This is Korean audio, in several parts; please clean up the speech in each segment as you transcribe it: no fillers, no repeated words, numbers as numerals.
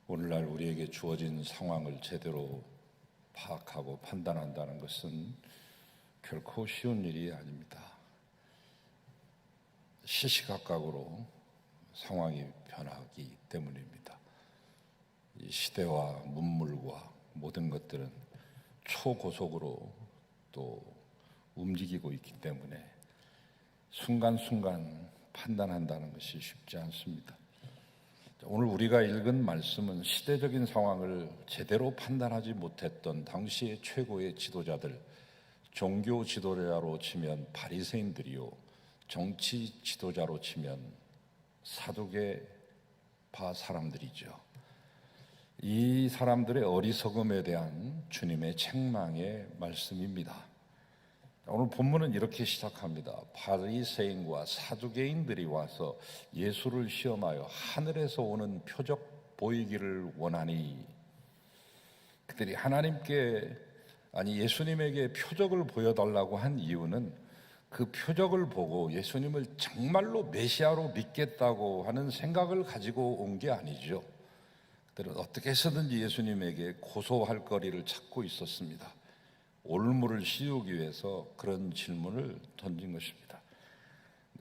오늘날 우리에게 주어진 상황을 제대로 파악하고 판단한다는 것은 결코 쉬운 일이 아닙니다. 시시각각으로 상황이 변하기 때문입니다. 이 시대와 문물과 모든 것들은 초고속으로 또 움직이고 있기 때문에 순간순간 판단한다는 것이 쉽지 않습니다. 오늘 우리가 읽은 말씀은 시대적인 상황을 제대로 판단하지 못했던 당시의 최고의 지도자들, 종교 지도자로 치면 바리새인들이요, 정치 지도자로 치면 사두개파 사람들이죠. 이 사람들의 어리석음에 대한 주님의 책망의 말씀입니다. 오늘 본문은 이렇게 시작합니다. 바리새인과 사두개인들이 와서 예수를 시험하여 하늘에서 오는 표적 보이기를 원하니, 그들이 예수님에게 표적을 보여달라고 한 이유는 그 표적을 보고 예수님을 정말로 메시아로 믿겠다고 하는 생각을 가지고 온 게 아니죠. 그들은 어떻게 해서든지 예수님에게 고소할 거리를 찾고 있었습니다. 올무를 씌우기 위해서 그런 질문을 던진 것입니다.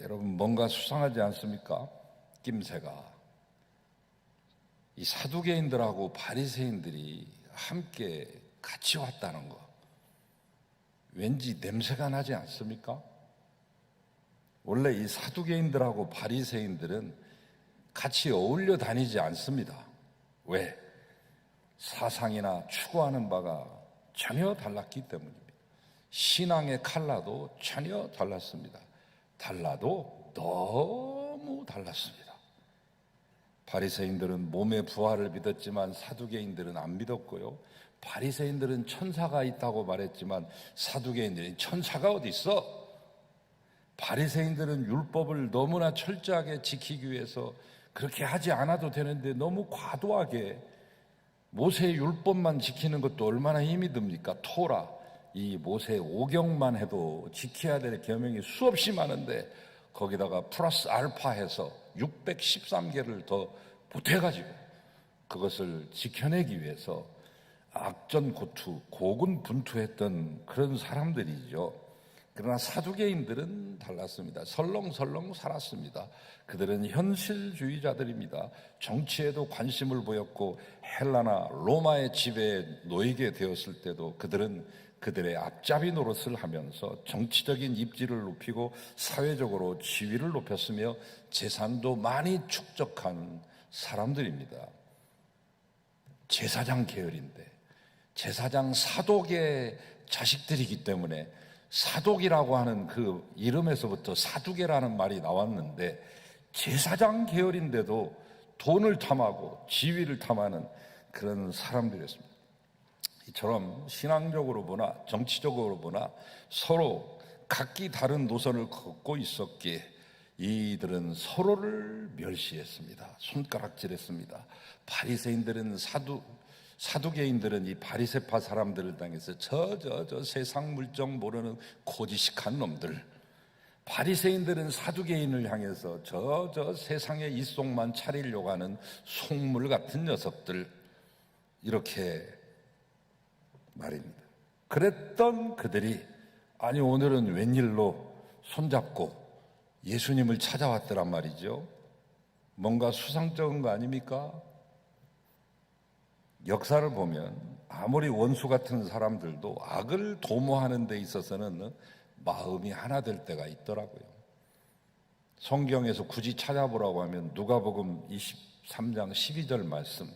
여러분, 뭔가 수상하지 않습니까? 낌새가. 이 사두개인들하고 바리새인들이 함께 같이 왔다는 거, 왠지 냄새가 나지 않습니까? 원래 이 사두개인들하고 바리새인들은 같이 어울려 다니지 않습니다. 왜? 사상이나 추구하는 바가 전혀 달랐기 때문입니다. 신앙의 컬러도 전혀 달랐습니다. 달라도 너무 달랐습니다. 바리새인들은 몸의 부활을 믿었지만 사두개인들은 안 믿었고요. 바리새인들은 천사가 있다고 말했지만 사두개인들은 천사가 어디 있어? 바리새인들은 율법을 너무나 철저하게 지키기 위해서 그렇게 하지 않아도 되는데 너무 과도하게 모세의 율법만 지키는 것도 얼마나 힘이 듭니까? 토라, 이 모세 오경만 해도 지켜야 될 계명이 수없이 많은데 거기다가 플러스 알파 해서 613개를 더 보태가지고 그것을 지켜내기 위해서 악전고투, 고군분투했던 그런 사람들이죠. 그러나 사두개인들은 달랐습니다. 설렁설렁 살았습니다. 그들은 현실주의자들입니다. 정치에도 관심을 보였고 헬라나 로마의 지배에 놓이게 되었을 때도 그들은 그들의 앞잡이 노릇을 하면서 정치적인 입지를 높이고 사회적으로 지위를 높였으며 재산도 많이 축적한 사람들입니다. 제사장 계열인데, 제사장 사독의 자식들이기 때문에 사독이라고 하는 그 이름에서부터 사두개라는 말이 나왔는데, 제사장 계열인데도 돈을 탐하고 지위를 탐하는 그런 사람들이었습니다. 이처럼 신앙적으로 보나 정치적으로 보나 서로 각기 다른 노선을 걷고 있었기에 이들은 서로를 멸시했습니다. 손가락질했습니다. 바리새인들은 사두개인들은 이 바리새파 사람들을 당해서 저 세상 물정 모르는 고지식한 놈들, 바리새인들은 사두개인을 향해서 저 세상의 이속만 차리려고 하는 속물 같은 녀석들, 이렇게 말입니다. 그랬던 그들이 오늘은 웬일로 손잡고 예수님을 찾아왔더란 말이죠. 뭔가 수상쩍은 거 아닙니까? 역사를 보면 아무리 원수 같은 사람들도 악을 도모하는 데 있어서는 마음이 하나 될 때가 있더라고요. 성경에서 굳이 찾아보라고 하면 누가복음 23장 12절 말씀,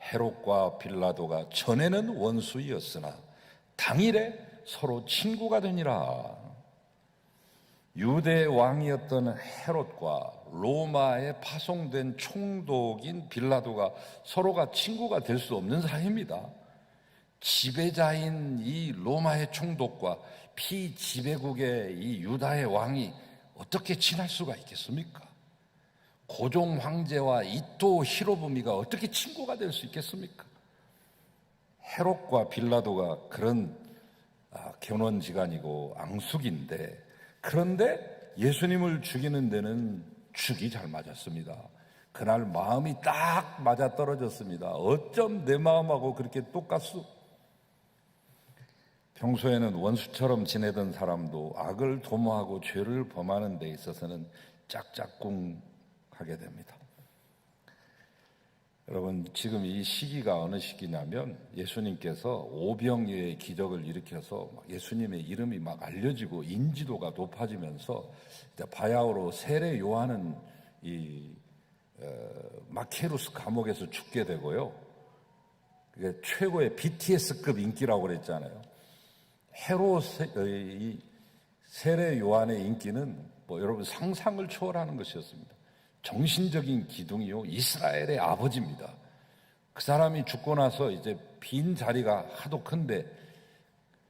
헤롯과 빌라도가 전에는 원수이었으나 당일에 서로 친구가 되니라. 유대 왕이었던 헤롯과 로마에 파송된 총독인 빌라도가 서로가 친구가 될 수 없는 사이입니다. 지배자인 이 로마의 총독과 피지배국의 이 유다의 왕이 어떻게 친할 수가 있겠습니까? 고종 황제와 이토 히로부미가 어떻게 친구가 될 수 있겠습니까? 헤롯과 빌라도가 그런 견원지간이고 앙숙인데, 그런데 예수님을 죽이는 데는 죽이 잘 맞았습니다. 그날 마음이 딱 맞아떨어졌습니다. 어쩜 내 마음하고 그렇게 똑같소? 평소에는 원수처럼 지내던 사람도 악을 도모하고 죄를 범하는 데 있어서는 짝짝꿍하게 됩니다. 여러분, 지금 이 시기가 어느 시기냐면 예수님께서 오병이어의 기적을 일으켜서 예수님의 이름이 막 알려지고 인지도가 높아지면서 바야흐로 세례 요한은 마케루스 감옥에서 죽게 되고요. 그게 최고의 BTS급 인기라고 그랬잖아요. 이 세례 요한의 인기는 여러분 상상을 초월하는 것이었습니다. 정신적인 기둥이요, 이스라엘의 아버지입니다. 그 사람이 죽고 나서 이제 빈 자리가 하도 큰데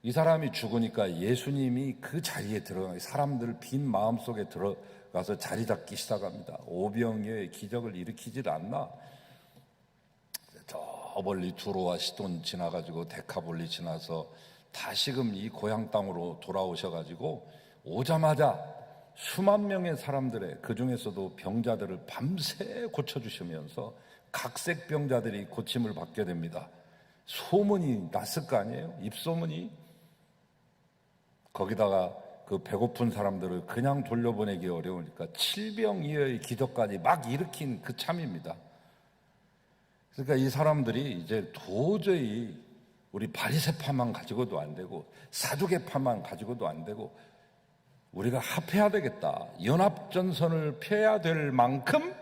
이 사람이 죽으니까 예수님이 그 자리에 들어가 사람들 빈 마음 속에 들어가서 자리 잡기 시작합니다. 오병이어의 기적을 일으키질 않나? 저 멀리 두로와 시돈 지나가지고 데카볼리 지나서 다시금 이 고향 땅으로 돌아오셔가지고 오자마자 수만 명의 사람들의 그 중에서도 병자들을 밤새 고쳐주시면서 각색 병자들이 고침을 받게 됩니다. 소문이 났을 거 아니에요? 입소문이. 거기다가 그 배고픈 사람들을 그냥 돌려보내기 어려우니까 칠병이어의 기적까지 막 일으킨 그 참입니다. 그러니까 이 사람들이 이제 도저히 우리 바리새파만 가지고도 안 되고 사두개파만 가지고도 안 되고 우리가 합해야 되겠다. 연합전선을 펴야 될 만큼,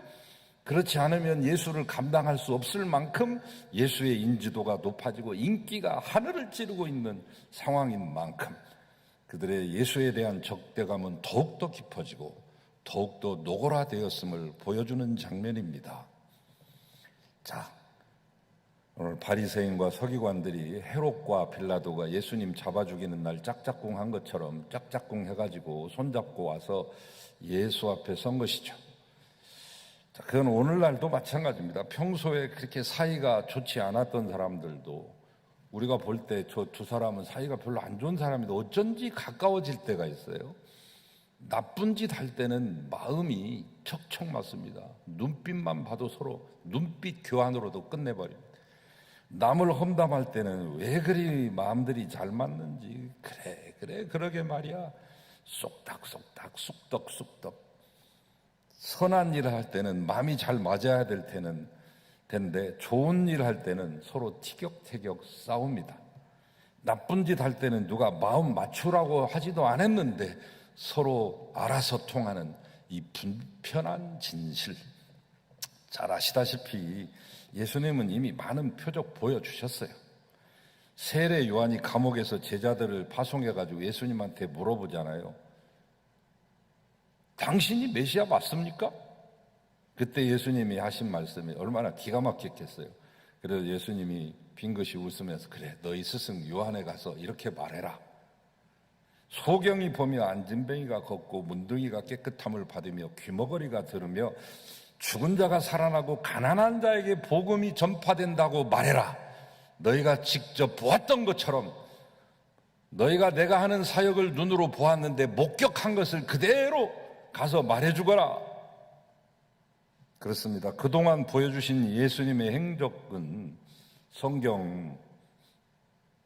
그렇지 않으면 예수를 감당할 수 없을 만큼 예수의 인지도가 높아지고 인기가 하늘을 찌르고 있는 상황인 만큼 그들의 예수에 대한 적대감은 더욱더 깊어지고 더욱더 노골화되었음을 보여주는 장면입니다. 자, 오늘 바리새인과 서기관들이 헤롯과 빌라도가 예수님 잡아 죽이는 날 짝짝꿍 한 것처럼 짝짝꿍 해가지고 손잡고 와서 예수 앞에 선 것이죠. 자, 그건 오늘날도 마찬가지입니다. 평소에 그렇게 사이가 좋지 않았던 사람들도 우리가 볼 때 저 두 사람은 사이가 별로 안 좋은 사람인데 어쩐지 가까워질 때가 있어요. 나쁜 짓 할 때는 마음이 척척 맞습니다. 눈빛만 봐도 서로 눈빛 교환으로도 끝내버립니다. 남을 험담할 때는 왜 그리 마음들이 잘 맞는지 그래 그러게 말이야 쏙닥쏙닥 쑥덕쑥덕. 선한 일을 할 때는 마음이 잘 맞아야 될 텐데 좋은 일 할 때는 서로 티격태격 싸웁니다. 나쁜 짓 할 때는 누가 마음 맞추라고 하지도 않았는데 서로 알아서 통하는 이 불편한 진실. 잘 아시다시피 예수님은 이미 많은 표적 보여주셨어요. 세례 요한이 감옥에서 제자들을 파송해가지고 예수님한테 물어보잖아요. 당신이 메시아 맞습니까? 그때 예수님이 하신 말씀이 얼마나 기가 막혔겠어요. 그래서 예수님이 빙긋이 웃으면서 그래 너희 스승 요한에 가서 이렇게 말해라. 소경이 보며 안진뱅이가 걷고 문둥이가 깨끗함을 받으며 귀머거리가 들으며 죽은 자가 살아나고 가난한 자에게 복음이 전파된다고 말해라. 너희가 직접 보았던 것처럼 너희가 내가 하는 사역을 눈으로 보았는데 목격한 것을 그대로 가서 말해주거라. 그렇습니다. 그동안 보여주신 예수님의 행적은 성경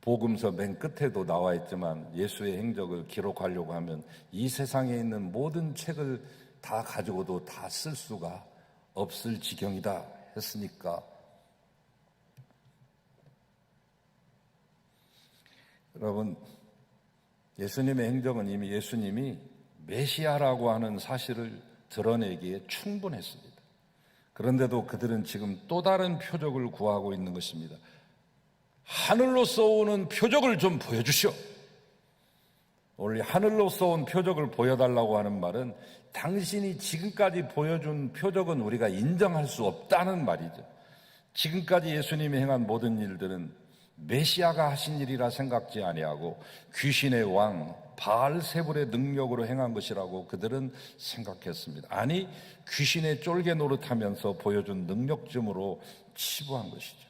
복음서 맨 끝에도 나와 있지만 예수의 행적을 기록하려고 하면 이 세상에 있는 모든 책을 다 가지고도 다 쓸 수가 없을 지경이다 했으니까 여러분 예수님의 행적은 이미 예수님이 메시아라고 하는 사실을 드러내기에 충분했습니다. 그런데도 그들은 지금 또 다른 표적을 구하고 있는 것입니다. 하늘로서 오는 표적을 좀 보여주시오. 원래 하늘로서 온 표적을 보여달라고 하는 말은 당신이 지금까지 보여준 표적은 우리가 인정할 수 없다는 말이죠. 지금까지 예수님이 행한 모든 일들은 메시아가 하신 일이라 생각지 아니하고 귀신의 왕 바알세불의 능력으로 행한 것이라고 그들은 생각했습니다. 아니 귀신의 쫄개 노릇하면서 보여준 능력쯤으로 치부한 것이죠.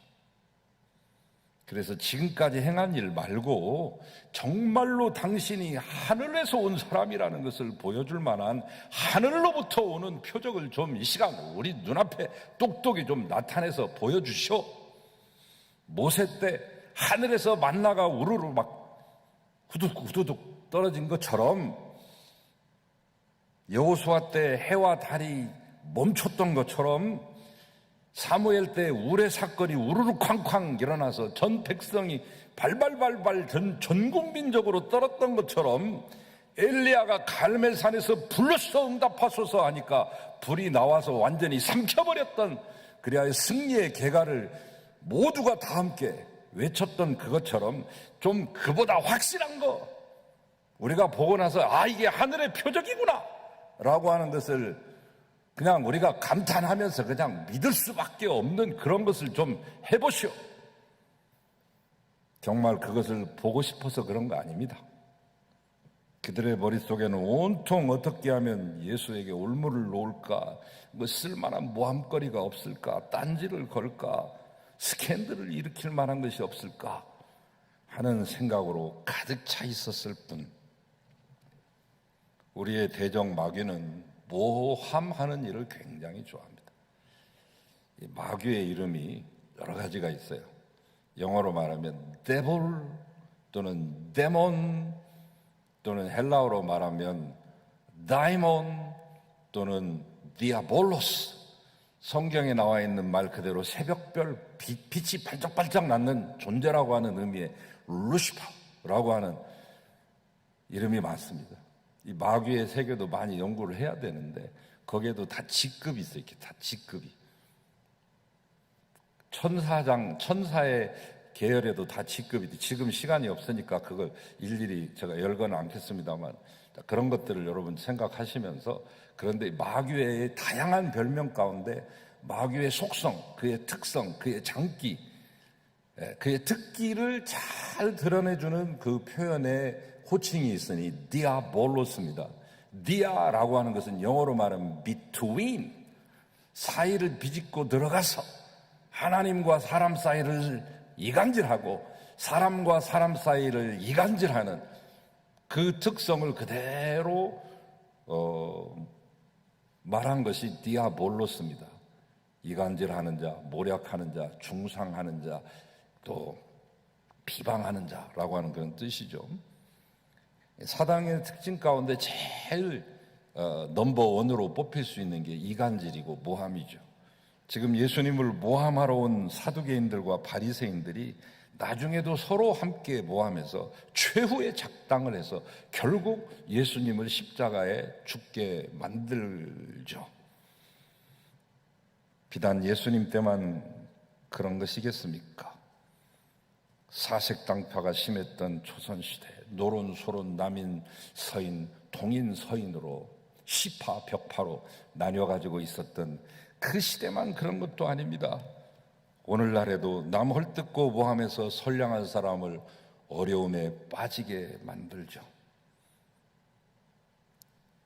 그래서 지금까지 행한 일 말고 정말로 당신이 하늘에서 온 사람이라는 것을 보여줄 만한 하늘로부터 오는 표적을 좀 이 시간 우리 눈앞에 똑똑히 좀 나타내서 보여주시오. 모세 때 하늘에서 만나가 우르르 막 후두둑 떨어진 것처럼, 여호수아 때 해와 달이 멈췄던 것처럼, 사무엘 때 우레 사건이 우르르 쾅쾅 일어나서 전 백성이 발발발발 전 국민적으로 떨었던 것처럼, 엘리야가 갈멜산에서 불러서 응답하소서 하니까 불이 나와서 완전히 삼켜버렸던, 그래야 승리의 개가를 모두가 다 함께 외쳤던 그것처럼 좀 그보다 확실한 거 우리가 보고 나서 이게 하늘의 표적이구나 라고 하는 것을 그냥 우리가 감탄하면서 그냥 믿을 수밖에 없는 그런 것을 좀 해보시오. 정말 그것을 보고 싶어서 그런 거 아닙니다. 그들의 머릿속에는 온통 어떻게 하면 예수에게 올무를 놓을까, 뭐 쓸만한 모함거리가 없을까, 딴지를 걸까, 스캔들을 일으킬 만한 것이 없을까 하는 생각으로 가득 차 있었을 뿐, 우리의 대적 마귀는 모함하는 일을 굉장히 좋아합니다. 이 마귀의 이름이 여러 가지가 있어요. 영어로 말하면 devil 또는 demon, 또는 헬라어로 말하면 daimon 또는 diabolos. 성경에 나와 있는 말 그대로 새벽별 빛이 반짝반짝 나는 존재라고 하는 의미의 루시퍼라고 하는 이름이 많습니다. 이 마귀의 세계도 많이 연구를 해야 되는데 거기에도 다 직급이 있어요. 이렇게 다 직급이. 천사의 계열에도 다 직급이 있어요. 지금 시간이 없으니까 그걸 일일이 제가 열거는 않겠습니다만, 그런 것들을 여러분 생각하시면서, 그런데 마귀의 다양한 별명 가운데 마귀의 속성, 그의 특성, 그의 장기, 그의 특기를 잘 드러내주는 그 표현에 호칭이 있으니 디아볼로스입니다. 디아라고 하는 것은 영어로 말하면 between, 사이를 비집고 들어가서 하나님과 사람 사이를 이간질하고 사람과 사람 사이를 이간질하는 그 특성을 그대로 말한 것이 디아볼로스입니다. 이간질하는 자, 모략하는 자, 중상하는 자, 또 비방하는 자라고 하는 그런 뜻이죠. 사단의 특징 가운데 제일 넘버원으로 뽑힐 수 있는 게 이간질이고 모함이죠. 지금 예수님을 모함하러 온 사두개인들과 바리새인들이 나중에도 서로 함께 모함해서 최후의 작당을 해서 결국 예수님을 십자가에 죽게 만들죠. 비단 예수님 때만 그런 것이겠습니까? 사색당파가 심했던 조선시대, 노론소론, 남인, 서인, 동인, 서인으로 시파, 벽파로 나뉘어가지고 있었던 그 시대만 그런 것도 아닙니다. 오늘날에도 남 헐뜯고 모함해서 선량한 사람을 어려움에 빠지게 만들죠.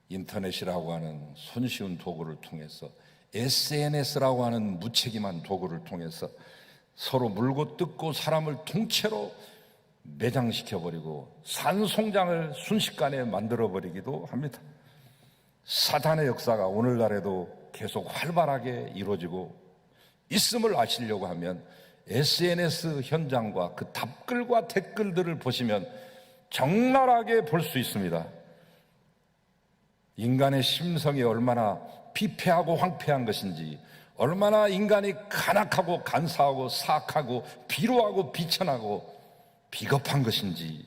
인터넷이라고 하는 손쉬운 도구를 통해서, SNS라고 하는 무책임한 도구를 통해서 서로 물고 뜯고 사람을 통째로 매장시켜버리고 산송장을 순식간에 만들어버리기도 합니다. 사탄의 역사가 오늘날에도 계속 활발하게 이루어지고 있음을 아시려고 하면 SNS 현장과 그 답글과 댓글들을 보시면 적나라하게 볼 수 있습니다. 인간의 심성이 얼마나 피폐하고 황폐한 것인지, 얼마나 인간이 간악하고 간사하고 사악하고 비루하고 비천하고 비겁한 것인지,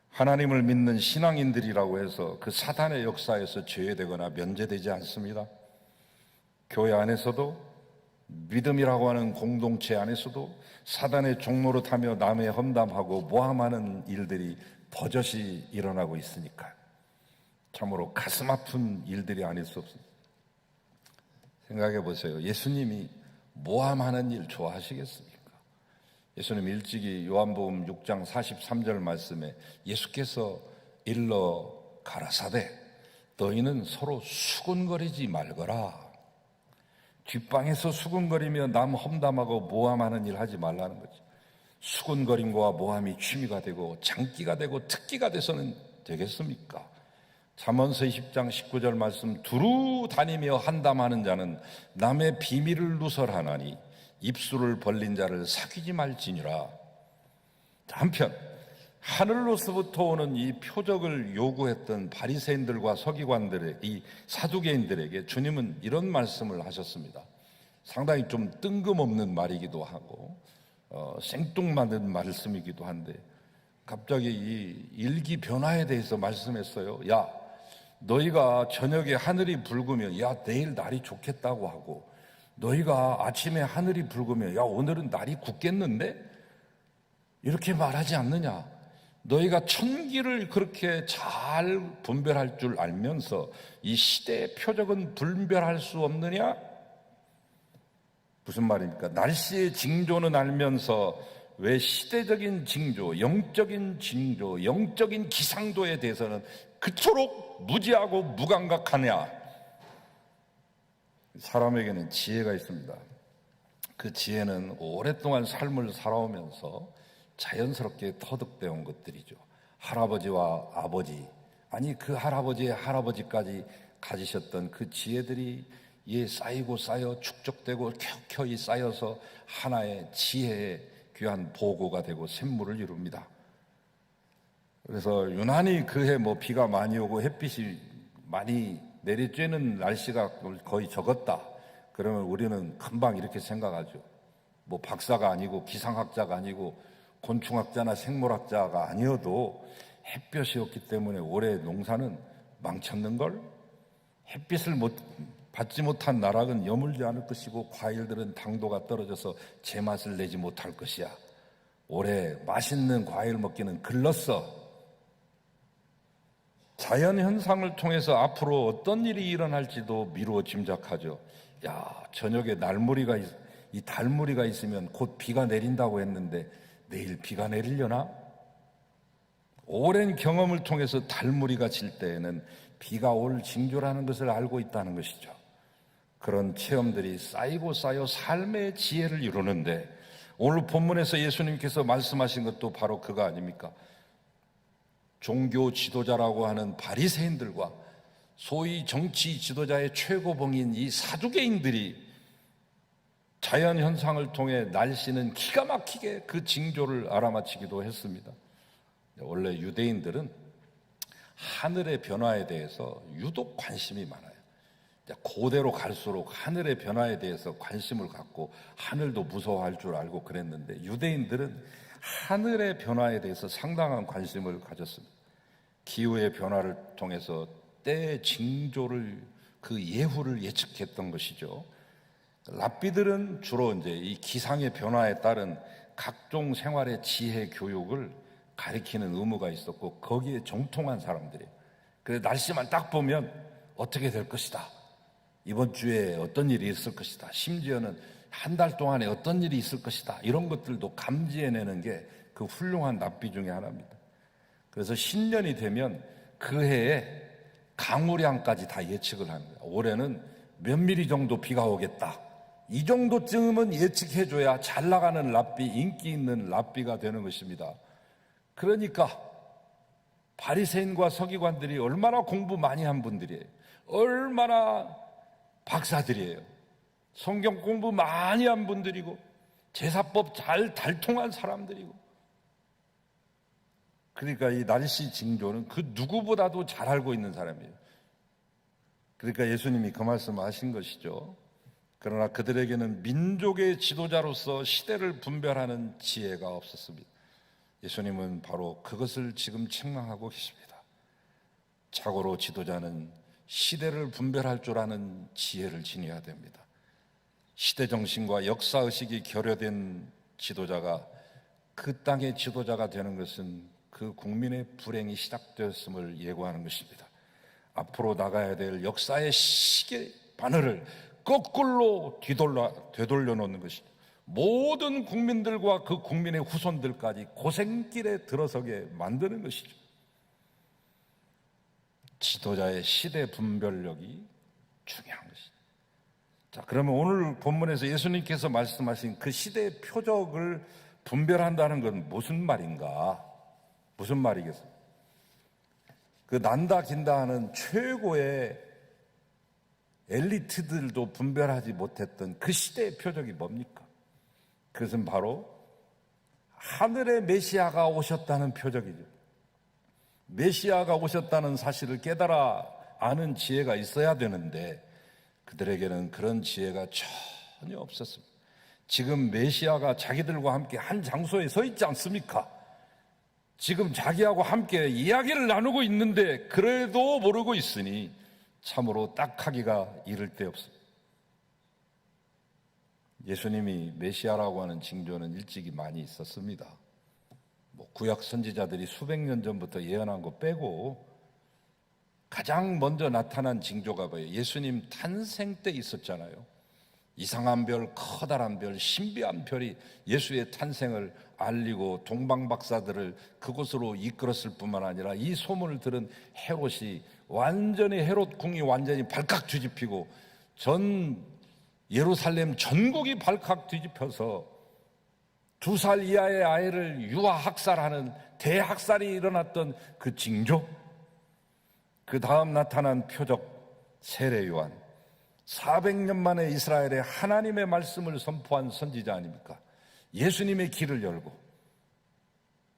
하나님을 믿는 신앙인들이라고 해서 그 사단의 역사에서 제외되거나 면제되지 않습니다. 교회 안에서도, 믿음이라고 하는 공동체 안에서도 사단의 종로로 타며 남의 험담하고 모함하는 일들이 버젓이 일어나고 있으니까요. 참으로 가슴 아픈 일들이 아닐 수 없습니다. 생각해 보세요. 예수님이 모함하는 일 좋아하시겠습니까? 예수님 일찍이 요한복음 6장 43절 말씀에 예수께서 일러 가라사대 너희는 서로 수군거리지 말거라. 뒷방에서 수군거리며 남 험담하고 모함하는 일 하지 말라는 거지. 수군거림과 모함이 취미가 되고 장기가 되고 특기가 돼서는 되겠습니까? 잠언서 20장 19절 말씀, 두루 다니며 한담하는 자는 남의 비밀을 누설하나니 입술을 벌린 자를 사귀지 말지니라. 한편 하늘로서부터 오는 이 표적을 요구했던 바리새인들과 서기관들의 이 사두개인들에게 주님은 이런 말씀을 하셨습니다. 상당히 좀 뜬금없는 말이기도 하고 생뚱맞은 말씀이기도 한데, 갑자기 이 일기 변화에 대해서 말씀했어요. 야, 너희가 저녁에 하늘이 붉으면 야, 내일 날이 좋겠다고 하고, 너희가 아침에 하늘이 붉으면 야, 오늘은 날이 굳겠는데? 이렇게 말하지 않느냐? 너희가 천기를 그렇게 잘 분별할 줄 알면서 이 시대의 표적은 분별할 수 없느냐? 무슨 말입니까? 날씨의 징조는 알면서 왜 시대적인 징조, 영적인 징조, 영적인 기상도에 대해서는 그토록 무지하고 무감각하냐? 사람에게는 지혜가 있습니다. 그 지혜는 오랫동안 삶을 살아오면서 자연스럽게 터득되어 온 것들이죠. 할아버지와 아버지, 아니 그 할아버지의 할아버지까지 가지셨던 그 지혜들이 쌓이고 쌓여 축적되고 켜켜이 쌓여서 하나의 지혜의 귀한 보고가 되고 샘물을 이룹니다. 그래서 유난히 그해 비가 많이 오고 햇빛이 많이 내리쬐는 날씨가 거의 적었다. 그러면 우리는 금방 이렇게 생각하죠. 박사가 아니고 기상학자가 아니고 곤충학자나 생물학자가 아니어도 햇볕이 없기 때문에 올해 농사는 망쳤는걸? 햇빛을 받지 못한 나락은 여물지 않을 것이고 과일들은 당도가 떨어져서 제맛을 내지 못할 것이야. 올해 맛있는 과일 먹기는 글렀어. 자연현상을 통해서 앞으로 어떤 일이 일어날지도 미루어 짐작하죠. 야, 저녁에 이 달무리가 있으면 곧 비가 내린다고 했는데 내일 비가 내리려나? 오랜 경험을 통해서 달무리가 질 때에는 비가 올 징조라는 것을 알고 있다는 것이죠. 그런 체험들이 쌓이고 쌓여 삶의 지혜를 이루는데, 오늘 본문에서 예수님께서 말씀하신 것도 바로 그거 아닙니까? 종교 지도자라고 하는 바리새인들과 소위 정치 지도자의 최고봉인 이 사두개인들이 자연 현상을 통해 날씨는 기가 막히게 그 징조를 알아맞히기도 했습니다. 원래 유대인들은 하늘의 변화에 대해서 유독 관심이 많아요. 고대로 갈수록 하늘의 변화에 대해서 관심을 갖고 하늘도 무서워할 줄 알고 그랬는데, 유대인들은 하늘의 변화에 대해서 상당한 관심을 가졌습니다. 기후의 변화를 통해서 때의 징조를, 그 예후를 예측했던 것이죠. 랍비들은 주로 이 기상의 변화에 따른 각종 생활의 지혜 교육을 가리키는 의무가 있었고, 거기에 정통한 사람들이에요. 그래서 날씨만 딱 보면 어떻게 될 것이다, 이번 주에 어떤 일이 있을 것이다, 심지어는 한 달 동안에 어떤 일이 있을 것이다, 이런 것들도 감지해내는 게 그 훌륭한 랍비 중에 하나입니다. 그래서 신년이 되면 그 해에 강우량까지 다 예측을 하는 거예요. 올해는 몇 미리 정도 비가 오겠다, 이 정도쯤은 예측해줘야 잘 나가는 랍비, 인기 있는 랍비가 되는 것입니다. 그러니까 바리새인과 서기관들이 얼마나 공부 많이 한 분들이에요. 얼마나 박사들이에요. 성경 공부 많이 한 분들이고 제사법 잘 달통한 사람들이고, 그러니까 이 날씨 징조는 그 누구보다도 잘 알고 있는 사람이에요. 그러니까 예수님이 그 말씀을 하신 것이죠. 그러나 그들에게는 민족의 지도자로서 시대를 분별하는 지혜가 없었습니다. 예수님은 바로 그것을 지금 책망하고 계십니다. 자고로 지도자는 시대를 분별할 줄 아는 지혜를 지녀야 됩니다. 시대정신과 역사의식이 결여된 지도자가 그 땅의 지도자가 되는 것은 그 국민의 불행이 시작되었음을 예고하는 것입니다. 앞으로 나가야 될 역사의 시계 바늘을 거꾸로 되돌려 놓는 것입니다. 모든 국민들과 그 국민의 후손들까지 고생길에 들어서게 만드는 것이죠. 지도자의 시대 분별력이 중요한 것이죠. 자, 그러면 오늘 본문에서 예수님께서 말씀하신 그 시대의 표적을 분별한다는 건 무슨 말인가? 무슨 말이겠어요? 그 난다 긴다 하는 최고의 엘리트들도 분별하지 못했던 그 시대의 표적이 뭡니까? 그것은 바로 하늘의 메시아가 오셨다는 표적이죠. 메시아가 오셨다는 사실을 깨달아 아는 지혜가 있어야 되는데 그들에게는 그런 지혜가 전혀 없었습니다. 지금 메시아가 자기들과 함께 한 장소에 서 있지 않습니까? 지금 자기하고 함께 이야기를 나누고 있는데 그래도 모르고 있으니 참으로 딱하기가 이를 데 없습니다. 예수님이 메시아라고 하는 징조는 일찍이 많이 있었습니다. 구약 선지자들이 수백 년 전부터 예언한 거 빼고 가장 먼저 나타난 징조가 뭐예요? 예수님 탄생 때 있었잖아요. 이상한 별, 커다란 별, 신비한 별이 예수의 탄생을 알리고 동방박사들을 그곳으로 이끌었을 뿐만 아니라 이 소문을 들은 헤롯이 헤롯 궁이 완전히 발칵 뒤집히고 전 예루살렘 전국이 발칵 뒤집혀서 2살 이하의 아이를 유아 학살하는 대학살이 일어났던 그 징조, 그 다음 나타난 표적 세례 요한, 400년 만에 이스라엘에 하나님의 말씀을 선포한 선지자 아닙니까? 예수님의 길을 열고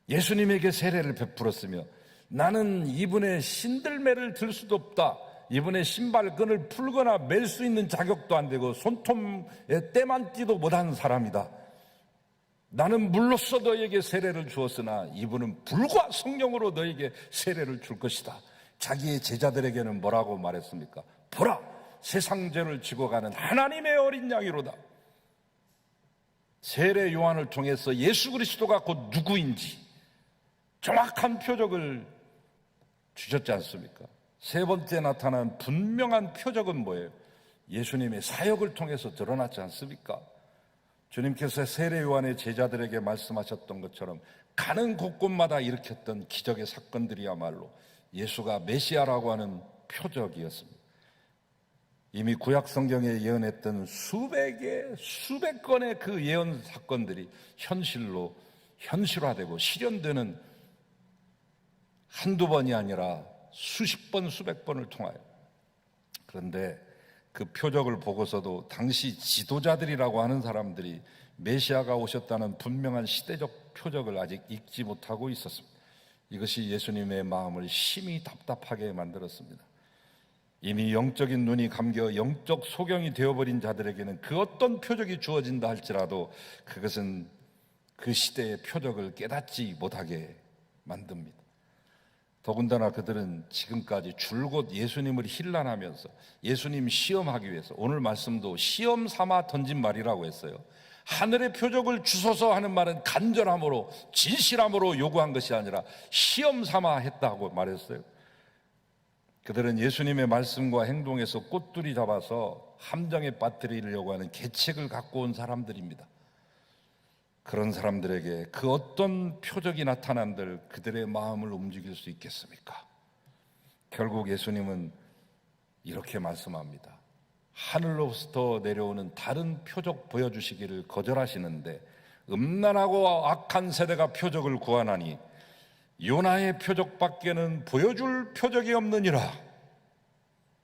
예수님에게 세례를 베풀었으며 나는 이분의 신들매를 들 수도 없다, 이분의 신발끈을 풀거나 맬 수 있는 자격도 안 되고 손톱에 때만 띠도 못한 사람이다. 나는 물로써 너에게 세례를 주었으나 이분은 불과 성령으로 너에게 세례를 줄 것이다. 자기의 제자들에게는 뭐라고 말했습니까? 보라, 세상 죄를 지고 가는 하나님의 어린 양이로다. 세례 요한을 통해서 예수 그리스도가 곧 누구인지 정확한 표적을 주셨지 않습니까? 세 번째 나타난 분명한 표적은 뭐예요? 예수님의 사역을 통해서 드러났지 않습니까? 주님께서 세례 요한의 제자들에게 말씀하셨던 것처럼 가는 곳곳마다 일으켰던 기적의 사건들이야말로 예수가 메시아라고 하는 표적이었습니다. 이미 구약 성경에 예언했던 수백 건의 그 예언 사건들이 현실화되고 실현되는 한두 번이 아니라 수십 번, 수백 번을 통하여. 그런데 그 표적을 보고서도 당시 지도자들이라고 하는 사람들이 메시아가 오셨다는 분명한 시대적 표적을 아직 읽지 못하고 있었습니다. 이것이 예수님의 마음을 심히 답답하게 만들었습니다. 이미 영적인 눈이 감겨 영적 소경이 되어버린 자들에게는 그 어떤 표적이 주어진다 할지라도 그것은 그 시대의 표적을 깨닫지 못하게 만듭니다. 더군다나 그들은 지금까지 줄곧 예수님을 힐난하면서 예수님 시험하기 위해서, 오늘 말씀도 시험 삼아 던진 말이라고 했어요. 하늘의 표적을 주소서 하는 말은 간절함으로 진실함으로 요구한 것이 아니라 시험 삼아 했다고 말했어요. 그들은 예수님의 말씀과 행동에서 꼬투리 잡아서 함정에 빠뜨리려고 하는 계책을 갖고 온 사람들입니다. 그런 사람들에게 그 어떤 표적이 나타난들 그들의 마음을 움직일 수 있겠습니까? 결국 예수님은 이렇게 말씀합니다. 하늘로부터 내려오는 다른 표적 보여주시기를 거절하시는데 음란하고 악한 세대가 표적을 구하나니 요나의 표적밖에는 보여줄 표적이 없느니라.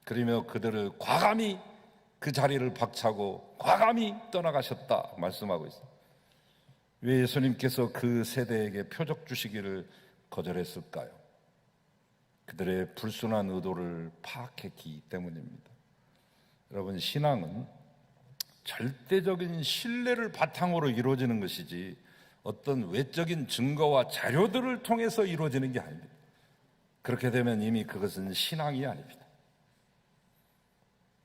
그러며 그들을 과감히 그 자리를 박차고 과감히 떠나가셨다 말씀하고 있습니다. 왜 예수님께서 그 세대에게 표적 주시기를 거절했을까요? 그들의 불순한 의도를 파악했기 때문입니다. 여러분, 신앙은 절대적인 신뢰를 바탕으로 이루어지는 것이지 어떤 외적인 증거와 자료들을 통해서 이루어지는 게 아닙니다. 그렇게 되면 이미 그것은 신앙이 아닙니다.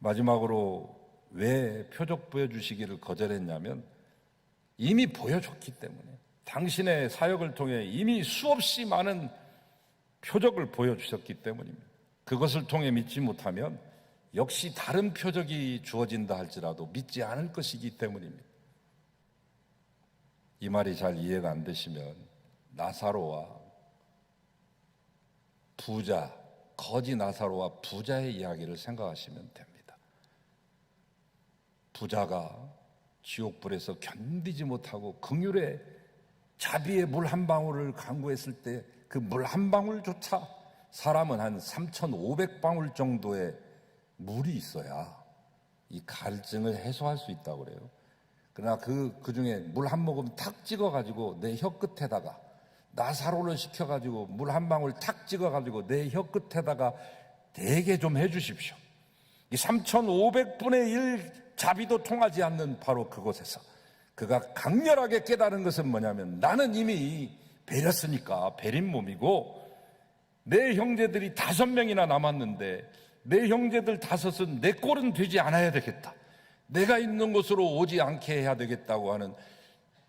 마지막으로 왜 표적 보여주시기를 거절했냐면 이미 보여줬기 때문에, 당신의 사역을 통해 이미 수없이 많은 표적을 보여주셨기 때문입니다. 그것을 통해 믿지 못하면 역시 다른 표적이 주어진다 할지라도 믿지 않을 것이기 때문입니다. 이 말이 잘 이해가 안 되시면 나사로와 부자, 거지 나사로와 부자의 이야기를 생각하시면 됩니다. 부자가 지옥불에서 견디지 못하고 긍휼의 자비의 물 한 방울을 강구했을 때 그 물 한 방울조차 사람은 한 3,500방울 정도의 물이 있어야 이 갈증을 해소할 수 있다고 그래요. 그러나 그 중에 물 한 모금 탁 찍어가지고 내 혀 끝에다가 나사로를 시켜가지고 물 한 방울 탁 찍어가지고 내 혀 끝에다가 대게 좀 해주십시오. 이 3,500분의 1 자비도 통하지 않는 바로 그곳에서 그가 강렬하게 깨달은 것은 뭐냐면, 나는 이미 베렸으니까 베린 몸이고 내 형제들이 5명이나 남았는데 내 형제들 5은 내 꼴은 되지 않아야 되겠다, 내가 있는 곳으로 오지 않게 해야 되겠다고 하는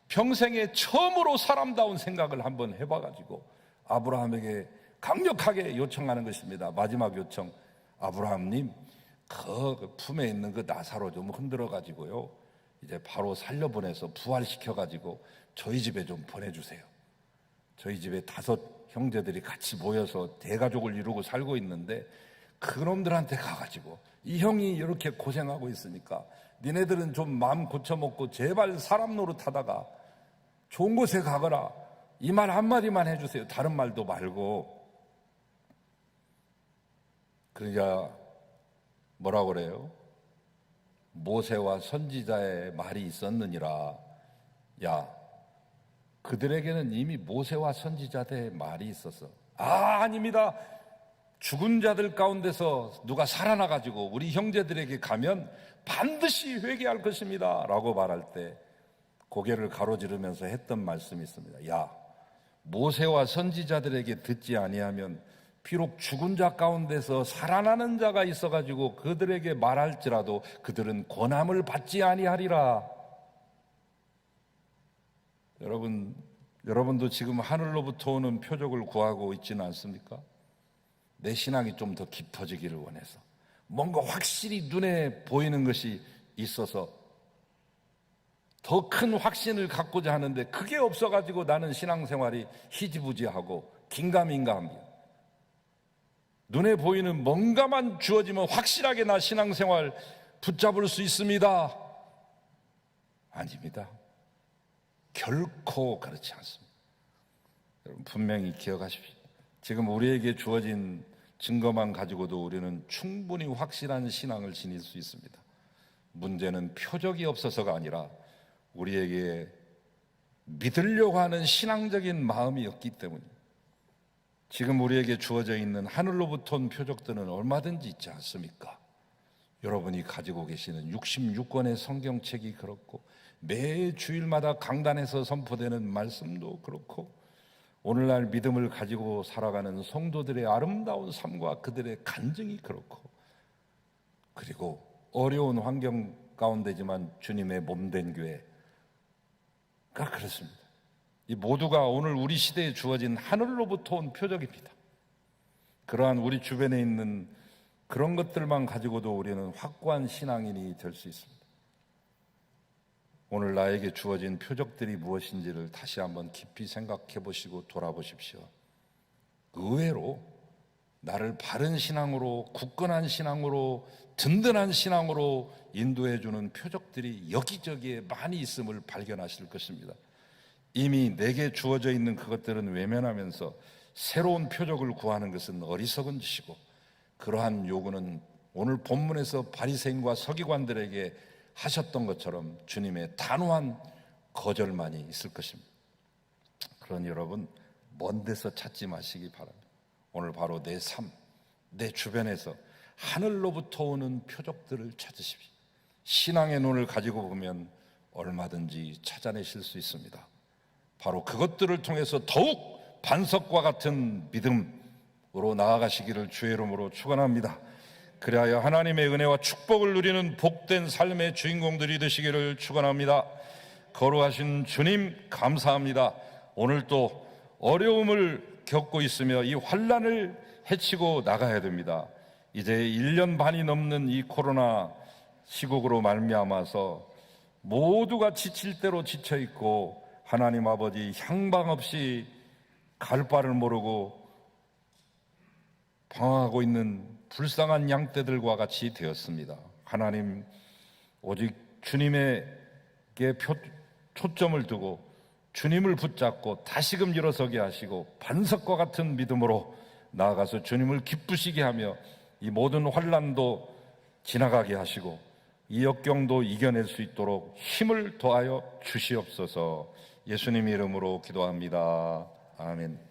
평생에 처음으로 사람다운 생각을 한번 해봐가지고 아브라함에게 강력하게 요청하는 것입니다. 마지막 요청, 아브라함님, 그 품에 있는 그 나사로 좀 흔들어가지고요, 이제 바로 살려보내서 부활시켜가지고 저희 집에 좀 보내주세요. 저희 집에 5 형제들이 같이 모여서 대가족을 이루고 살고 있는데 그놈들한테 가가지고 이 형이 이렇게 고생하고 있으니까 니네들은 좀 마음 고쳐먹고 제발 사람 노릇하다가 좋은 곳에 가거라, 이 말 한마디만 해주세요. 다른 말도 말고. 그러자 뭐라고 그래요? 모세와 선지자의 말이 있었느니라. 야, 그들에게는 이미 모세와 선지자들의 말이 있었어. 아닙니다. 죽은 자들 가운데서 누가 살아나가지고 우리 형제들에게 가면 반드시 회개할 것입니다 라고 말할 때 고개를 가로지르면서 했던 말씀이 있습니다. 야, 모세와 선지자들에게 듣지 아니하면 비록 죽은 자 가운데서 살아나는 자가 있어가지고 그들에게 말할지라도 그들은 권함을 받지 아니하리라. 여러분도 지금 하늘로부터 오는 표적을 구하고 있지는 않습니까? 내 신앙이 좀 더 깊어지기를 원해서, 뭔가 확실히 눈에 보이는 것이 있어서 더 큰 확신을 갖고자 하는데 그게 없어가지고 나는 신앙생활이 희지부지하고 긴가민가합니다. 눈에 보이는 뭔가만 주어지면 확실하게 나 신앙생활 붙잡을 수 있습니다. 아닙니다. 결코 그렇지 않습니다. 여러분 분명히 기억하십시오. 지금 우리에게 주어진 증거만 가지고도 우리는 충분히 확실한 신앙을 지닐 수 있습니다. 문제는 표적이 없어서가 아니라 우리에게 믿으려고 하는 신앙적인 마음이 없기 때문입니다. 지금 우리에게 주어져 있는 하늘로부터 온 표적들은 얼마든지 있지 않습니까? 여러분이 가지고 계시는 66권의 성경책이 그렇고 매 주일마다 강단에서 선포되는 말씀도 그렇고 오늘날 믿음을 가지고 살아가는 성도들의 아름다운 삶과 그들의 간증이 그렇고, 그리고 어려운 환경 가운데지만 주님의 몸된 교회가 그렇습니다. 이 모두가 오늘 우리 시대에 주어진 하늘로부터 온 표적입니다. 그러한 우리 주변에 있는 그런 것들만 가지고도 우리는 확고한 신앙인이 될 수 있습니다. 오늘 나에게 주어진 표적들이 무엇인지를 다시 한번 깊이 생각해 보시고 돌아보십시오. 의외로 나를 바른 신앙으로, 굳건한 신앙으로, 든든한 신앙으로 인도해 주는 표적들이 여기저기에 많이 있음을 발견하실 것입니다. 이미 내게 주어져 있는 그것들은 외면하면서 새로운 표적을 구하는 것은 어리석은 짓이고, 그러한 요구는 오늘 본문에서 바리새인과 서기관들에게 하셨던 것처럼 주님의 단호한 거절만이 있을 것입니다. 그러니 여러분, 먼 데서 찾지 마시기 바랍니다. 오늘 바로 내 삶, 내 주변에서 하늘로부터 오는 표적들을 찾으십시오. 신앙의 눈을 가지고 보면 얼마든지 찾아내실 수 있습니다. 바로 그것들을 통해서 더욱 반석과 같은 믿음으로 나아가시기를 주의 이름으로 축원합니다. 그리하여 하나님의 은혜와 축복을 누리는 복된 삶의 주인공들이 되시기를 축원합니다. 거룩하신 주님 감사합니다. 오늘 또 어려움을 겪고 있으며 이 환난을 헤치고 나가야 됩니다. 이제 1년 반이 넘는 이 코로나 시국으로 말미암아서 모두가 지칠 대로 지쳐 있고 하나님 아버지 향방 없이 갈 바를 모르고 방황하고 있는 불쌍한 양떼들과 같이 되었습니다. 하나님, 오직 주님에게 초점을 두고 주님을 붙잡고 다시금 일어서게 하시고 반석과 같은 믿음으로 나아가서 주님을 기쁘시게 하며 이 모든 환난도 지나가게 하시고 이 역경도 이겨낼 수 있도록 힘을 더하여 주시옵소서. 예수님 이름으로 기도합니다. 아멘.